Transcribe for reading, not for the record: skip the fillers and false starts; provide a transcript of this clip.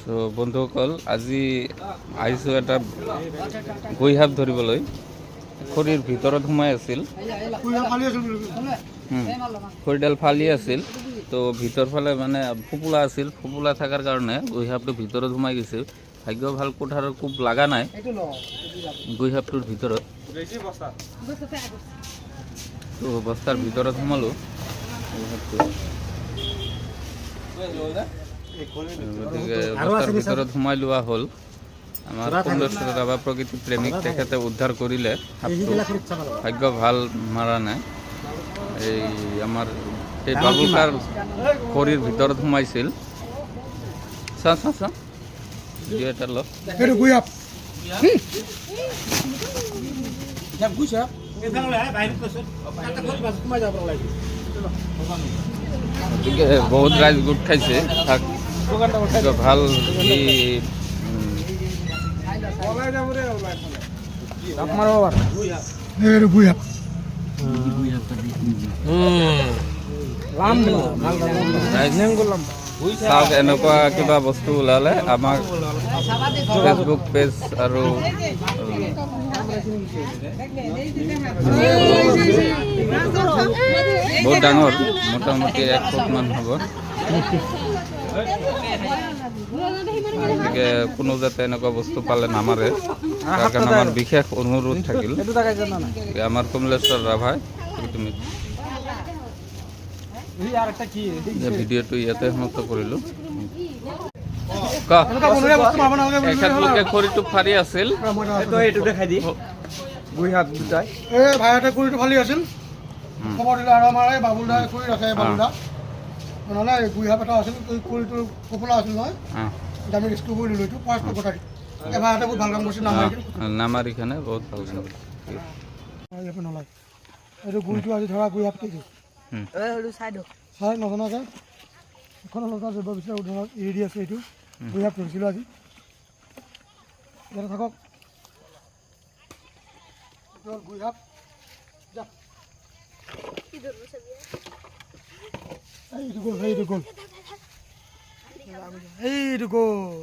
So বন্ধুসকল আজি আহিছোঁ এটা গৈহাপ ধৰিবলৈ। খৰিৰ ভিতৰত সোমাই আছিল, খৰিডাল ফালি আছিল। তো ভিতৰ ফালে মানে ফোপোলা আছিল, ফোপোলা থকাৰ কাৰণে গৈহাপটো ভিতৰত সোমাই গৈছে। ভাগ্য ভাল কোঠাৰৰ কোব লগা নাই গৈহাপটোৰ ভিতৰত। তো বস্তাৰ ভিতৰত সোমালোঁ গৈহাপটো। গতিকে বস্তাৰ ভিতৰত সোমাই লোৱা হ'ল। আমাৰ কমলেশ্বৰ ৰাভা প্ৰকৃতি প্ৰেমিক, তেখেতে উদ্ধাৰ কৰিলে সাপটো। ভাগ্য ভাল মাৰা নাই। এই আমাৰ এই বাবুকাৰ খৰিৰ ভিতৰত সোমাইছিল। চাওঁ চাওঁ চাওঁ ভিডিঅ' এটা লওক। গতিকে বহুত ৰাইজ গোট খাইছে, ভাল চাওক। এনেকুৱা কিবা বস্তু ওলালে আমাক ফেচবুক পেজ আৰু বহুত ডাঙৰ, মোটামুটি 1 ফুটমান হ'ব। গতিকে কোনো যাতে এনেকুৱা বস্তু পালে নামাৰে, তাৰ কাৰণে আমাৰ বিশেষ অনুৰোধ থাকিল। আমাৰ কমলেশ্বৰ ৰাভাই ভিডিঅ'টো ইয়াতে সমাপ্ত কৰিলোঁ। এখেতলোকে খৰিটো ফালি আছিল, ভাইহঁতে খৰিটো ফালি আছিল। খবৰ দিলে আৰু আমাৰ এই বাবুলদাই খৰি ৰাখে, বাবুলদা নহ'লে গুৰিহাপ এটা আছিল, খৰিটোৰ ফোপোলা আছিল নহয়, আমি ৰেস্কিউ কৰি দিলোঁ। এইটো ফাৰ্ষ্ট কথা দি এই ভাইহঁতে বহুত ভাল কাম কৰিছিল, নামাৰিখনে বহুত ভাল কাম কৰিছিল। নলয় এইটো গুৰিটো আজি ধৰা গুৰিহাপ কেজি চাই নজনাকৈ এখন অলপ জৈৱ বিচাৰ ধৰক এৰি দি আছে। এইটো গুৰিহাপ ধৰিছিলোঁ আজি, ইয়াতে থাকক। গুৰিহাপ এইটো গ'ল, এইটো গ'ল, এইটো গ'ল।